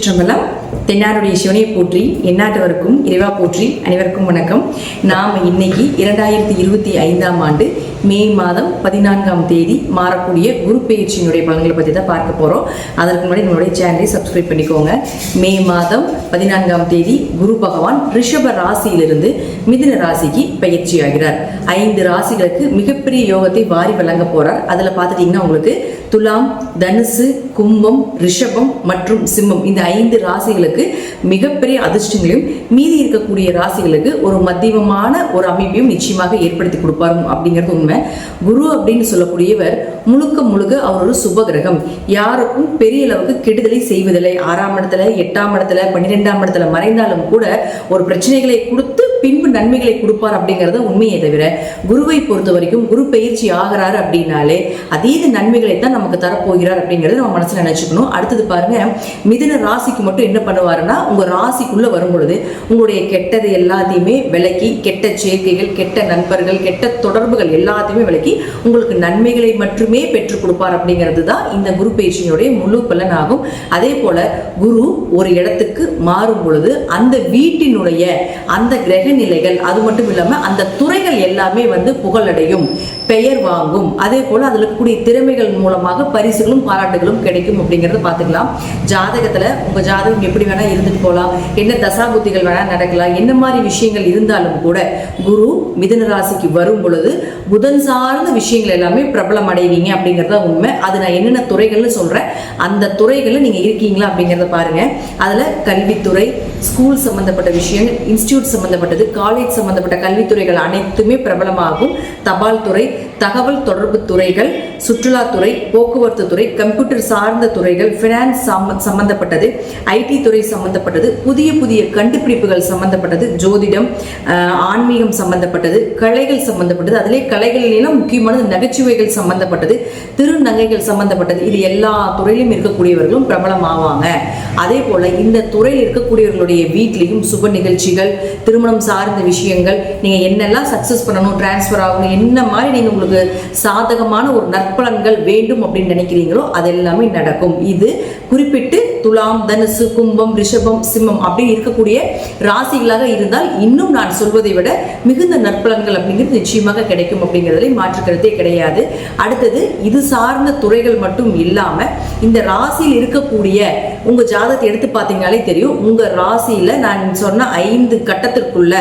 திருச்சிற்றம்பலம். தென்னாருடைய சிவனை போற்றி, எந்நாட்டவருக்கும் இறைவா போற்றி. அனைவருக்கும் வணக்கம். நாம் இன்னைக்கு 2025ஆம் ஆண்டு மே மாதம் 14ஆம் தேதி மாறக்கூடிய குரு பெயர்ச்சியினுடைய பலன்களை பற்றி தான் பார்க்க போகிறோம். அதற்கு முன்னாடி நம்மளுடைய சேனலை சப்ஸ்கிரைப் பண்ணிக்கோங்க. மே மாதம் 14ஆம் தேதி குரு பகவான் ரிஷப ராசியிலிருந்து மிதுன ராசிக்கு பயிற்சி ஆகிறார். 5 ராசிகளுக்கு மிகப்பெரிய யோகத்தை வாரி வழங்க போறார். அதில் பார்த்துட்டிங்கன்னா உங்களுக்கு துலாம், தனுசு, கும்பம், ரிஷபம் மற்றும் சிம்மம் இந்த 5 ராசிகளுக்கு மிகப்பெரிய அதிர்ஷ்டங்களையும், மீதி இருக்கக்கூடிய ராசிகளுக்கு ஒரு மத்தியமமான ஒரு அமைப்பையும் நிச்சயமாக ஏற்படுத்தி கொடுப்பாரு அப்படிங்கிறது உண்மை. குரு அப்படின்னு சொல்லக்கூடியவர் முழுக்க முழுக்க அவர் ஒரு சுப கிரகம். யாருக்கும் பெரிய அளவுக்கு கெடுதலை செய்வதில்லை. 6ஆம் இடத்துல, 8ஆம் இடத்துல, 12ஆம் இடத்துல மறைந்தாலும் கூட ஒரு பிரச்சனைகளை கொடுத்து பின்பு நன்மைகளை கொடுப்பார் அப்படிங்கறத உண்மையை தவிர, குருவை பொறுத்த வரைக்கும் குரு பயிற்சி ஆகிறாரு அப்படின்னாலே அதீத நன்மைகளை தான் நமக்கு தரப்போகிறார் அப்படிங்கறத நம்ம மனசுல நினைச்சுக்கணும். அடுத்தது பாருங்க, மிதுன ராசிக்கு மட்டும் என்ன பண்ணுவாருன்னா, உங்க ராசிக்குள்ள வரும் பொழுது உங்களுடைய கெட்டது எல்லாத்தையுமே விலக்கி, கெட்ட சேர்க்கைகள், கெட்ட நண்பர்கள், கெட்ட தொடர்புகள் எல்லாத்தையுமே விலக்கி உங்களுக்கு நன்மைகளை மட்டுமே பெற்றுக் கொடுப்பார் அப்படிங்கிறது தான் இந்த குரு பயிற்சியினுடைய முழு பலன் ஆகும். அதே போல குரு ஒரு இடத்துக்கு மாறும் பொழுது அந்த வீட்டினுடைய அந்த கிரக நிலைகள், அது மட்டும் இல்லாம அந்த துறைகள் எல்லாமே புகழடையும், பெயர் வாங்கும். அதே போல அதுல கூடிய திறமைகள் மூலமாக பரிசுகளும் பாராட்டுகளும் கிடைக்கும் அப்படிங்கறத பாத்துக்கலாம். ஜாதகத்துல உங்க ஜாதகம் எப்படி வேணா இருந்துட்டு போகலாம், என்ன தசாபுத்திகள் வேணா நடக்கலாம், என்ன மாதிரி விஷயங்கள் இருந்தாலும் கூட குரு மிதுன ராசிக்கு வரும் பொழுது புதன் சார்ந்த விஷயங்கள் எல்லாமே பிரபலம் அடைவீங்க அப்படிங்கறத உண்மை. அது நான் என்னென்ன துறைகள்னு சொல்றேன், அந்த துறைகள்ல நீங்க இருக்கீங்களா அப்படிங்கறத பாருங்க. அதுல கல்வித்துறை, ஸ்கூல் சம்பந்தப்பட்ட விஷயங்கள், இன்ஸ்டிடியூட் சம்பந்தப்பட்டது, காலேஜ் சம்பந்தப்பட்ட கல்வித்துறைகள் அனைத்துமே பிரபலமாகும். தபால் துறை, தகவல் தொடர்பு துறைகள், சுற்றுலாத்துறை, போக்குவரத்து துறை, கம்ப்யூட்டர் சார்ந்த துறைகள், பினான்ஸ் சம்பந்தப்பட்டது, ஐடி துறை சம்பந்தப்பட்டது, புதிய புதிய கண்டுபிடிப்புகள் சம்பந்தப்பட்டது, ஜோதிடம், ஆன்மீகம் சம்பந்தப்பட்டது, கலைகள் சம்பந்தப்பட்டது, அதிலே கலைகளிலும் முக்கியமானது நகைச்சுவைகள் சம்பந்தப்பட்டது, திருநங்கைகள் சம்பந்தப்பட்டது. இது எல்லா துறையிலும் இருக்கக்கூடியவர்களும் பிரபலம் ஆவாங்க. அதே போல இந்த துறையில் இருக்கக்கூடியவர்களுடைய வீட்லையும் சுப நிகழ்ச்சிகள், திருமணம் சார்ந்த விஷயங்கள், நீங்க என்னெல்லாம் சக்சஸ் பண்ணணும், டிரான்ஸ்பர் ஆகணும், என்ன மாதிரி நீங்க உங்களுக்கு சாதகமான ஒரு நற்பலன்கள் வேண்டும் அப்படின்னு நினைக்கிறீங்களோ அது எல்லாமே நடக்கும். இது குறிப்பிட்டு துலாம், தனுசு, கும்பம், ரிஷபம், சிம்மம் அப்படின்னு இருக்கக்கூடிய ராசிகளாக இருந்தால் இன்னும் நான் சொல்வதை விட மிகுந்த நற்பலன்கள் அப்படிங்கிறது நிச்சயமாக கிடைக்கும் அப்படிங்கிறதுல மாற்றுக்கிறதே கிடையாது. அடுத்தது இது சார்ந்த துறைகள் மட்டும் இல்லாம இந்த ராசியில் இருக்கக்கூடிய உங்க ஜாதகத்தை எடுத்து பார்த்தீங்கன்னாலே தெரியும். உங்க ராசியில நான் சொன்ன 5 கட்டத்திற்குள்ள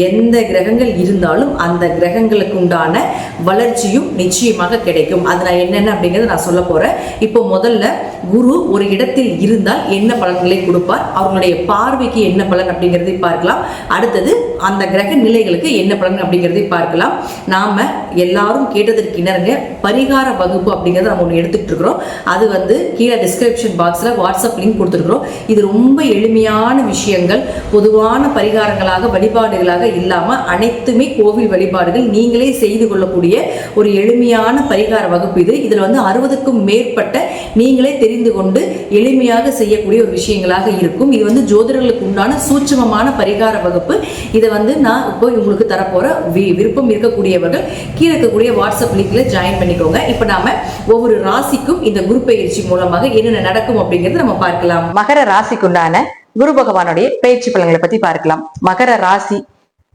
எந்த கிரகங்கள் இருந்தாலும் அந்த கிரகங்களுக்கு உண்டான வளர்ச்சியும் நிச்சயமாக கிடைக்கும். அது நான் என்னென்ன அப்படிங்கறத நான் சொல்ல போறேன். இப்போ முதல்ல குரு ஒரு இடத்தில் இருந்தால் என்ன பலன்களை கொடுப்பார், அவர்களுடைய பார்வைக்கு என்ன பலன் அப்படிங்கிறதை பார்க்கலாம். அடுத்தது அந்த கிரக நிலைகளுக்கு என்ன பலன் அப்படிங்கிறதை பார்க்கலாம். நாம எல்லாரும் கேட்டதற்கு இணங்க பரிகார வகுப்பு அப்படிங்கறத நம்ம ஒன்று எடுத்துட்டு இருக்கிறோம். அது கீழே டிஸ்கிரிப்ஷன் பாக்ஸ்ல வாட்ஸ்அப் லிங்க் கொடுத்துருக்கிறோம். இது ரொம்ப எளிமையான விஷயங்கள், பொதுவான பரிகாரங்களாக, வழிபாடுகளாக இல்லாம அனைத்துமே கோவில் வழிபாடுகள், நீங்களே செய்து கொள்ளக்கூடிய ஒரு எளிமையான பரிகார வகுப்பு இது. இதுல 60க்கும் மேற்பட்ட நீங்களே தெரிந்து கொண்டு எளிமையாக செய்யக்கூடிய ஒரு விஷயங்களாக இருக்கும். இது ஜோதிடர்களுக்கு உண்டான சூட்சமமான பரிகார வகுப்பு. இதை நான் இப்போ உங்களுக்கு தரப்போற விருப்பம் இருக்கக்கூடியவர்கள் கீழே இருக்கக்கூடிய வாட்ஸ்அப் லிங்க்ல ஜாயின் பண்ணிக்கோங்க. இப்ப நாம ஒவ்வொரு ராசிக்கும் இந்த குரு பயிற்சி மூலமாக என்னென்ன நடக்கும் அப்படிங்கறத நம்ம பார்க்கலாம். மகர ராசிக்கு உண்டான குரு பகவானுடைய பயிற்சி பலன்களை பத்தி பார்க்கலாம். மகர ராசி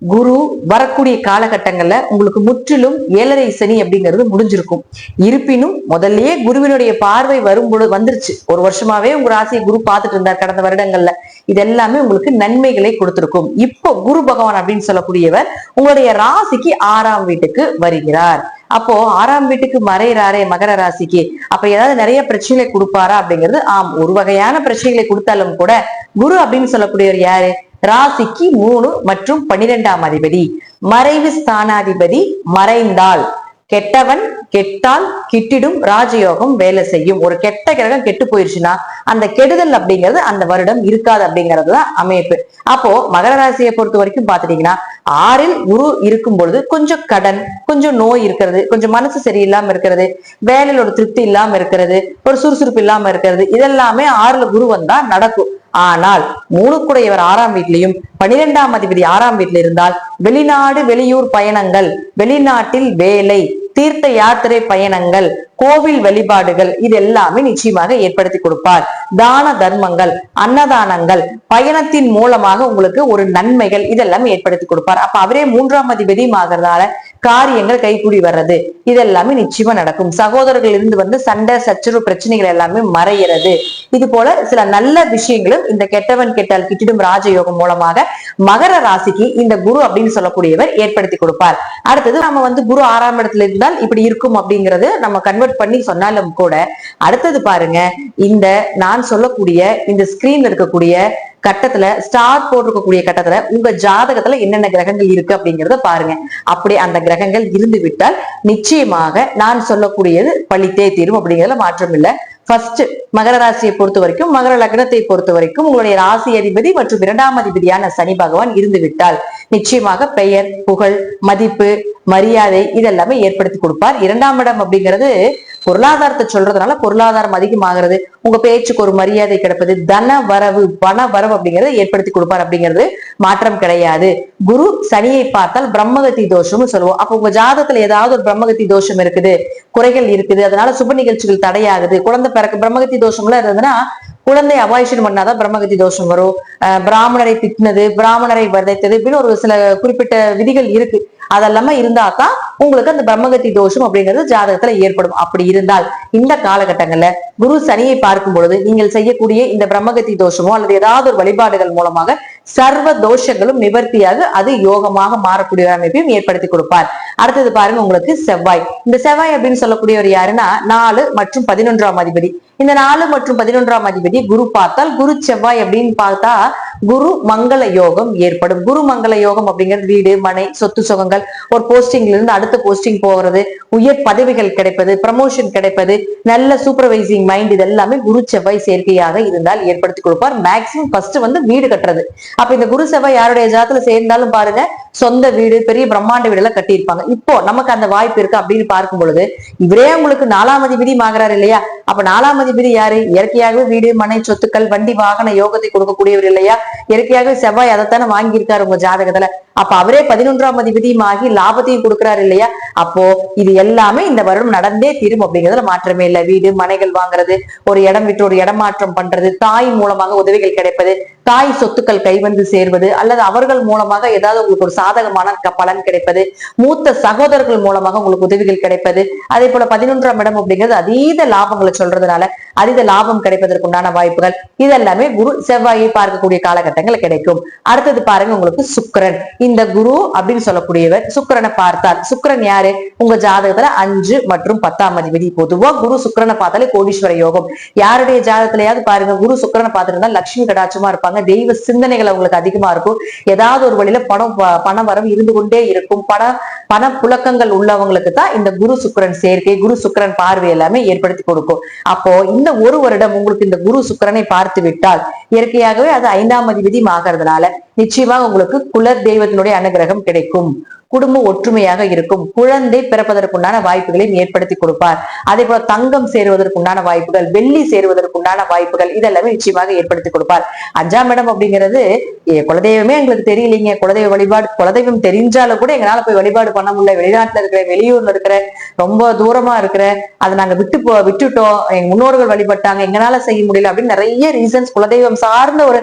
குரு வரக்கூடிய காலகட்டங்கள்ல உங்களுக்கு முற்றிலும் 7.5 சனி அப்படிங்கிறது முடிஞ்சிருக்கும். இருப்பினும் முதல்லயே குருவினுடைய பார்வை வந்துருச்சு. ஒரு வருஷமாவே உங்க ராசியை குரு பார்த்துட்டு இருந்தார் கடந்த வருடங்கள்ல. இதெல்லாமே உங்களுக்கு நன்மைகளை கொடுத்திருக்கும். இப்போ குரு பகவான் அப்படின்னு சொல்லக்கூடியவர் உங்களுடைய ராசிக்கு 6ஆம் வீட்டுக்கு வருகிறார். அப்போ 6ஆம் வீட்டுக்கு மறைகிறாரே மகர ராசிக்கு, அப்ப ஏதாவது நிறைய பிரச்சனைகளை கொடுப்பாரா அப்படிங்கிறது ஆம். ஒரு வகையான பிரச்சனைகளை கொடுத்தாலும் கூட குரு அப்படின்னு சொல்லக்கூடியவர் யாரு, ராசிக்கு 3 மற்றும் 12ஆம் அதிபதி, மறைவு ஸ்தானாதிபதி. மறைந்தால் கெட்டவன் கெட்டால் கிட்டிடும் ராஜயோகம் வேலை செய்யும். ஒரு கெட்ட கிரகம் கெட்டு போயிருச்சுன்னா அந்த கெடுதல் அப்படிங்கிறது அந்த வருடம் இருக்காது அப்படிங்கறதுதான் அமைப்பு. அப்போ மகர ராசியை பொறுத்த வரைக்கும் பாத்துட்டீங்கன்னா 6ல் குரு இருக்கும் பொழுது கொஞ்சம் கடன், கொஞ்சம் நோய் இருக்கிறது, கொஞ்சம் மனசு சரியில்லாம இருக்கிறது, வேலையில ஒரு திருப்தி இல்லாம இருக்கிறது, ஒரு சுறுசுறுப்பு இல்லாம இருக்கிறது, இதெல்லாமே 6ல் குரு வந்தா நடக்கும். ஆனால் 3 6ஆம் வீட்லயும் 12ஆம் அதிபதி 6ஆம் வீட்டுல இருந்தால் வெளிநாடு, வெளியூர் பயணங்கள், வெளிநாட்டில் வேலை, தீர்த்த யாத்திரை பயணங்கள், கோவில் வழிபாடுகள் இது எல்லாமே நிச்சயமாக ஏற்படுத்தி கொடுப்பார். தான தர்மங்கள், அன்னதானங்கள், பயணத்தின் மூலமாக உங்களுக்கு ஒரு நன்மைகள் இதெல்லாம் ஏற்படுத்தி கொடுப்பார். அப்ப அவரே 3ஆம் அதிபதியும் ஆகிறதால காரியங்கள் கைகூடி வர்றது இதெல்லாமே நிச்சயமா நடக்கும். சகோதரர்கள் இருந்து வந்து சண்டை சச்சரவு பிரச்சனைகள் எல்லாமே மறைகிறது. இது போல சில நல்ல விஷயங்களும் இந்த கெட்டவன் கெட்டால் கிட்டிடும் ராஜயோகம் மூலமாக மகர ராசிக்கு இந்த குரு அப்படின்னு சொல்லக்கூடியவர் ஏற்படுத்தி கொடுப்பார். அடுத்தது நம்ம வந்து குரு 6ஆம் இடத்துல இருந்தால் இப்படி இருக்கும் அப்படிங்கிறது நம்ம கன்வெர்ட் பண்ணி சொன்னாலும் கூட, அடுத்தது பாருங்க, இந்த நான் சொல்லக்கூடிய இந்த ஸ்கிரீன்ல இருக்கக்கூடிய கட்டத்துல ஸ்டார் போட்டிருக்கக்கூடிய கட்டத்துல உங்க ஜாதகத்துல என்னென்ன கிரகங்கள் இருக்கு அப்படிங்கறத பாருங்க. அப்படி அந்த கிரகங்கள் இருந்து விட்டால் நிச்சயமாக நான் சொல்லக்கூடியது பழித்தே தீரும் அப்படிங்கிறதுல மாற்றம் இல்லை. ஃபர்ஸ்ட் மகர ராசியை பொறுத்த வரைக்கும், மகர லக்னத்தை பொறுத்த வரைக்கும் உங்களுடைய ராசி அதிபதி மற்றும் 2ஆம் அதிபதியான சனி பகவான் இருந்து விட்டால் நிச்சயமாக பெயர், புகழ், மதிப்பு, மரியாதை இதெல்லாமே ஏற்படுத்தி கொடுப்பார். 2ஆம் இடம் அப்படிங்கிறது பொருளாதாரத்தை சொல்றதுனால பொருளாதாரம் அதிகமாகிறது, உங்க பேச்சுக்கு ஒரு மரியாதை கிடைப்பது, தன வரவு, பண வரவு அப்படிங்கறத ஏற்படுத்தி கொடுப்பார் அப்படிங்கிறது மாற்றம் கிடையாது. குரு சனியை பார்த்தால் பிரம்மகத்தி தோஷம்னு சொல்லுவோம். அப்ப உங்க ஜாதகத்துல ஏதாவது ஒரு பிரம்மகத்தி தோஷம் இருக்குது, குறைகள் இருக்குது, அதனால சுப நிகழ்ச்சிகள் தடையாகுது, குழந்தை பிறகு பிரம்மகத்தி தோஷம்லாம் இருந்ததுன்னா குழந்தை அபாயிஷன் பண்ணாதான் பிரம்மகத்தி தோஷம் வரும். பிராமணரை திட்டினது, பிராமணரை வதைத்தது இப்படின்னு ஒரு சில குறிப்பிட்ட விதிகள் இருக்கு. அதெல்லாம இருந்தாதான் உங்களுக்கு அந்த பிரம்மகத்தி தோஷம் அப்படிங்கிறது ஜாதகத்துல ஏற்படும். அப்படி இருந்தால் இந்த காலகட்டங்கள்ல குரு சனியை பார்க்கும் பொழுது நீங்கள் செய்யக்கூடிய இந்த பிரம்மகத்தி தோஷமோ அல்லது ஏதாவது ஒரு வழிபாடுகள் மூலமாக சர்வ தோஷங்களும் நிவர்த்தியாக அது யோகமாக மாறக்கூடிய அமைப்பையும் ஏற்படுத்தி கொடுப்பார். அடுத்தது பாருங்க, உங்களுக்கு செவ்வாய். இந்த செவ்வாய் அப்படின்னு சொல்லக்கூடியவர் யாருன்னா 4 மற்றும் 11ஆம் அதிபதி. இந்த 4 மற்றும் 11ஆம் அதிபதி குரு பார்த்தால் குரு செவ்வாய் அப்படின்னு பார்த்தா குரு மங்கள யோகம் ஏற்படும். குரு மங்கள யோகம் அப்படிங்கிறது வீடு, மனை, சொத்து சுகங்கள், ஒரு போஸ்டிங்ல இருந்து அடுத்த போஸ்டிங் போகிறது, உயர் பதவிகள் கிடைப்பது, ப்ரமோஷன் கிடைப்பது, நல்ல சூப்பர்வைசிங் மைண்ட், இது எல்லாமே குரு செவ்வாய் சேர்க்கையாக இருந்தால் ஏற்படுத்தி கொடுப்பார். மேக்சிமம் ஃபர்ஸ்ட் வந்து வீடு கட்டுறது. அப்ப இந்த குரு செவ்வாய் யாருடைய ஜாதகத்துல சேர்ந்தாலும் பாருங்க, சொந்த வீடு, பெரிய பிரம்மாண்ட வீடு எல்லாம் கட்டியிருப்பாங்க. இப்போ நமக்கு அந்த வாய்ப்பு இருக்கு அப்படின்னு பார்க்கும் பொழுது இவரே உங்களுக்கு 4ஆம் அதிபதி ஆகிறார் இல்லையா? அப்ப 4ஆம் அதிபதி யாரு? இயற்கையாகவே வீடு, மனை, சொத்துக்கள், வண்டி, வாகன யோகத்தை கொடுக்கக்கூடியவர் இல்லையா? இயற்கையாகவே செவ்வாய் அதைத்தானே வாங்கியிருக்காரு உங்க ஜாதகத்துல. அப்ப அவரே 11ஆம் அதிபதியும் ஆகி லாபத்தையும் கொடுக்கிறாரு இல்லையா? அப்போ இது எல்லாமே இந்த வருடம் நடந்தே தீரும் அப்படிங்கிறதுல மாற்றமே இல்லை. வீடு, மனைகள் வாங்குறது, ஒரு இடம் விட்டு ஒரு இடமாற்றம் பண்றது, தாய் மூலமாக உதவிகள் கிடைப்பது, தாய் சொத்துக்கள் கைவந்து சேர்வது, அல்லது அவர்கள் மூலமாக ஏதாவது உங்களுக்கு ஒரு சாதகமான பலன் கிடைப்பது, மூத்த சகோதரர்கள் மூலமாக உங்களுக்கு உதவிகள் கிடைப்பது, அதே போல 11ஆம் இடம் அப்படிங்கிறது அதீத லாபங்களை சொல்றதுனால அதீத லாபம் கிடைப்பதற்குண்டான வாய்ப்புகள் இதெல்லாமே குரு செவ்வாயை பார்க்கக்கூடிய காலகட்டங்கள் கிடைக்கும். அடுத்தது பாருங்க, உங்களுக்கு சுக்கிரன். இந்த குரு அப்படின்னு சொல்லக்கூடியவர் சுக்கிரனை பார்த்தால், சுக்கிரன் யாரு? உங்க ஜாதகத்துல 5 மற்றும் 10ஆம் அதிபதி. பொதுவா குரு சுக்கிரனை பார்த்தாலே கோடீஸ்வர யோகம். யாருடைய ஜாதகத்திலயாவது பாருங்க குரு சுக்கிரனை பார்த்துருந்தா லட்சுமி கடாட்சமா இருப்பாங்க, தெய்வ சிந்தனைகள் அவங்களுக்கு அதிகமா இருக்கும், ஏதாவது ஒரு வழியில பண வரவு இருந்து கொண்டே இருக்கும், பண புழக்கங்கள் உள்ளவங்களுக்கு தான் இந்த குரு சுக்கிரன் சேர்க்கை, குரு சுக்கிரன் பார்வை எல்லாமே ஏற்படுத்தி கொடுக்கும். அப்போ இந்த ஒரு வருடம் உங்களுக்கு இந்த குரு சுக்கிரனை பார்த்து விட்டால் இயற்கையாகவே அது 5ஆம் அதிபதி ஆகிறதுனால நிச்சயமாக உங்களுக்கு குல தெய்வத்தினுடைய அனுகிரகம் கிடைக்கும், குடும்ப ஒற்றுமையாக இருக்கும், குழந்தை பிறப்பதற்குண்டான வாய்ப்புகளையும் ஏற்படுத்தி கொடுப்பார். அதே போல தங்கம் சேருவதற்குண்டான வாய்ப்புகள், வெள்ளி சேருவதற்குண்டான வாய்ப்புகள் இதெல்லாமே நிச்சயமாக ஏற்படுத்தி கொடுப்பார். 5ஆம் இடம் அப்படிங்கிறது குலதெய்வமே எங்களுக்கு தெரியலீங்க, குலதெய்வ வழிபாடு, குலதெய்வம் தெரிஞ்சாலும் கூட எங்களால போய் வழிபாடு பண்ண முடியல, வெளிநாட்டுல இருக்கிற, வெளியூர்ல இருக்கிற, ரொம்ப தூரமா இருக்கிற, அதை நாங்க விட்டுட்டோம், எங்க முன்னோர்கள் வழிபட்டாங்க, எங்களால செய்ய முடியல அப்படின்னு நிறைய ரீசன்ஸ், குலதெய்வம் சார்ந்த ஒரு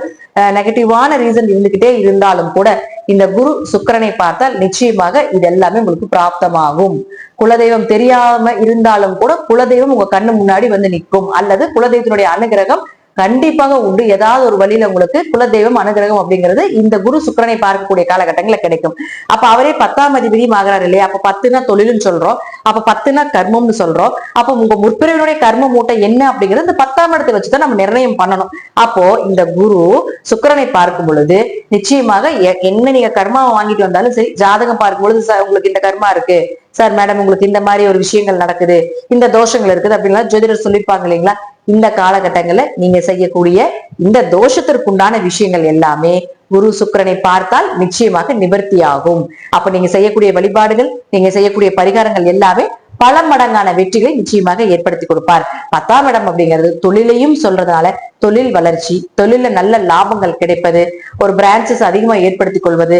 நெகட்டிவான ரீசன் இருந்துகிட்டே இருந்தாலும் கூட இந்த குரு சுக்கிரனை பார்த்தால் நிச்சயமாக இது எல்லாமே உங்களுக்கு பிராப்தமாகும். குலதெய்வம் தெரியாம இருந்தாலும் கூட குலதெய்வம் உங்க கண்ணு முன்னாடி வந்து நிற்கும், அல்லது குலதெய்வத்தினுடைய அனுகிரகம் கண்டிப்பாக உண்டு. ஏதாவது ஒரு வழியில உங்களுக்கு குலதெய்வம் அனுகிரகம் அப்படிங்கிறது இந்த குரு சுக்கிரனை பார்க்கக்கூடிய காலகட்டங்கள்ல கிடைக்கும். அப்ப அவரே 10ஆம் அதிபதியும் ஆகிறார் இல்லையா? அப்ப 10னா தொழில்னு சொல்றோம், அப்ப 10னா கர்மம்னு சொல்றோம். அப்ப உங்க முற்பிறவினுடைய கர்ம மூட்டை என்ன அப்படிங்கிறது இந்த 10ஆம் இடத்தை வச்சுதான் நம்ம நிர்ணயம் பண்ணணும். அப்போ இந்த குரு சுக்கிரனை பார்க்கும் பொழுது நிச்சயமாக என்ன நீங்க கர்மாவை வாங்கிட்டு வந்தாலும் சரி, ஜாதகம் பார்க்கும் பொழுது சார் உங்களுக்கு இந்த கர்மா இருக்கு சார், மேடம் உங்களுக்கு இந்த மாதிரி ஒரு விஷயங்கள் நடக்குது, இந்த தோஷங்கள் இருக்குது அப்படின்னா ஜோதிடர் சொல்லியிருப்பாங்க இல்லைங்களா? இந்த காலகட்டங்கள்ல நீங்க செய்யக்கூடிய இந்த தோஷத்திற்குண்டான விஷயங்கள் எல்லாமே குரு சுக்கிரனை பார்த்தால் நிச்சயமாக நிவர்த்தி ஆகும். அப்ப நீங்க செய்யக்கூடிய வழிபாடுகள், நீங்க செய்யக்கூடிய பரிகாரங்கள் எல்லாமே பல மடங்கான வெற்றிகளை நிச்சயமாக ஏற்படுத்தி கொடுப்பார். 10ஆம் இடம் அப்படிங்கிறது தொழிலையும் சொல்றதுனால தொழில் வளர்ச்சி, தொழில நல்ல லாபங்கள் கிடைப்பது, ஒரு பிரான்சஸ் அதிகமா ஏற்படுத்திக் கொள்வது,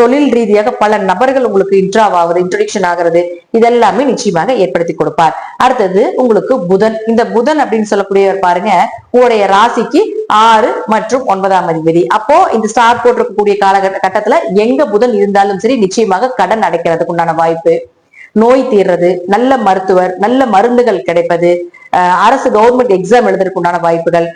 தொழில் ரீதியாக பல நபர்கள் உங்களுக்கு இன்ட்ரோடக்ஷன் ஆகிறது, இதெல்லாமே நிச்சயமாக ஏற்படுத்தி கொடுப்பார். அடுத்தது உங்களுக்கு புதன். இந்த புதன் அப்படின்னு சொல்லக்கூடியவர் பாருங்க, உங்களுடைய ராசிக்கு 6 மற்றும் 9ஆம் அதிபதி. அப்போ இந்த ஸ்டார் போட்டிருக்கக்கூடிய காலகட்டத்துல எங்க புதன் இருந்தாலும் சரி நிச்சயமாக கடன் அடைக்கிறதுக்கு உண்டான வாய்ப்பு, நோய் தீர்றது, நல்ல மருத்துவர், நல்ல மருந்துகள் கிடைப்பது, அரசு கவர்மெண்ட் எக்ஸாம் எழுதுறதுக்கு உண்டான வாய்ப்புகள்,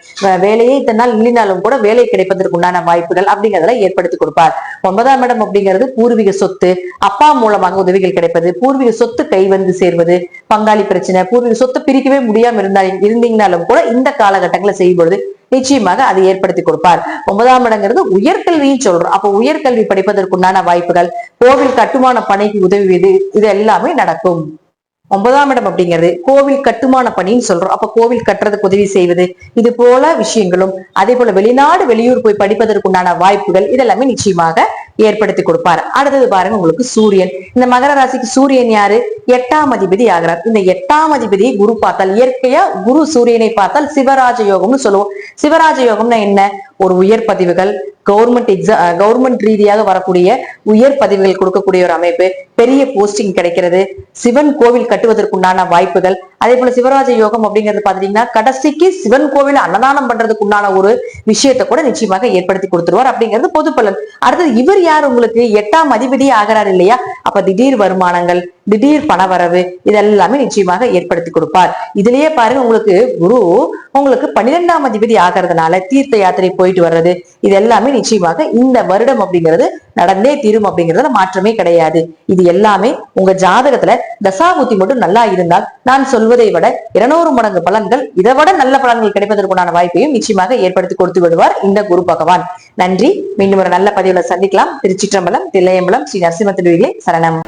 வேலையே இத்தனை நாள் இல்லைனாலும் கூட வேலை கிடைப்பதற்கு உண்டான வாய்ப்புகள் அப்படிங்கிறத ஏற்படுத்தி கொடுப்பார். 9ஆம் இடம் அப்படிங்கிறது பூர்வீக சொத்து, அப்பா மூலமாக உதவிகள் கிடைப்பது, பூர்வீக சொத்து கை வந்து சேர்வது, பங்காளி பிரச்சனை, பூர்வீக சொத்து பிரிக்கவே முடியாம இருந்தீங்கனாலும் கூட இந்த காலகட்டங்களை செய்யும்பொழுது நிச்சயமாக அதை ஏற்படுத்தி கொடுப்பார். 9ஆம் இடங்கிறது உயர்கல்வியும் சொல்றோம். அப்ப உயர்கல்வி படிப்பதற்குண்டான வாய்ப்புகள், கோவில் கட்டுமான பணிக்கு உதவுவது, இது எல்லாமே நடக்கும். 9ஆம் இடம் அப்படிங்கிறது கோவில் கட்டுமான பணின்னு சொல்றோம். அப்ப கோவில் கட்டுறதுக்கு உதவி செய்வது, இது போல விஷயங்களும், அதே போல வெளிநாடு வெளியூர் போய் படிப்பதற்குண்டான வாய்ப்புகள், இதெல்லாமே நிச்சயமாக ஏற்படுத்தி கொடுப்பார். அடுத்தது பாருங்க உங்களுக்கு சூரியன். இந்த மகர ராசிக்கு சூரியன் யாரு? 8ஆம் அதிபதி ஆகிறார். இந்த 8ஆம் அதிபதியை குரு பார்த்தால், இயற்கையா குரு சூரியனை பார்த்தால் சிவராஜ யோகம்னு சொல்லுவோம். சிவராஜ யோகம்னா என்ன? ஒரு உயர் பதிவுகள், கவர்மெண்ட் ரீதியாக வரக்கூடிய உயர் பதவிகள் கொடுக்கக்கூடிய ஒரு அமைப்பு, பெரிய போஸ்டிங் கிடைக்கிறது, சிவன் கோவில் கட்டுவதற்குண்டான வாய்ப்புகள். அதே போல சிவராஜ யோகம் அப்படிங்கிறது பாத்தீங்கன்னா கடைசிக்கு சிவன் கோவில் அன்னதானம் பண்றதுக்குண்டான ஒரு விஷயத்தை கூட நிச்சயமாக ஏற்படுத்தி கொடுத்துருவார் அப்படிங்கிறது பொது பலன். அடுத்தது இவர் யார்? உங்களுக்கு 8ஆம் அதிபதியே ஆகிறார் இல்லையா? அப்ப திடீர் வருமானங்கள், திடீர் பணவரவு, இதெல்லாமே நிச்சயமாக ஏற்படுத்தி கொடுப்பார். இதுலயே பாருங்க உங்களுக்கு குரு உங்களுக்கு 12ஆம் அதிபதி ஆகிறதுனால தீர்த்த யாத்திரை போயிட்டு வர்றது, இது எல்லாமே நிச்சயமாக இந்த வருடம் அப்படிங்கிறது நடந்தே தீரும் அப்படிங்கிறதுல மாற்றமே கிடையாது. இது எல்லாமே உங்க ஜாதகத்துல தசாபுத்தி மட்டும் நல்லா இருந்தால் நான் சொல்வதை விட 200 மடங்கு பலன்கள், இதை விட நல்ல பலன்கள் கிடைப்பதற்குண்டான வாய்ப்பையும் நிச்சயமாக ஏற்படுத்தி கொடுத்து விடுவார் இந்த குரு பகவான். நன்றி. மீண்டும் ஒரு நல்ல பதிவுல சந்திக்கலாம். திருச்சிற்றம்பலம், தில்லையம்பலம், ஸ்ரீ நரசிம்ம திருவிகளே சரணம்.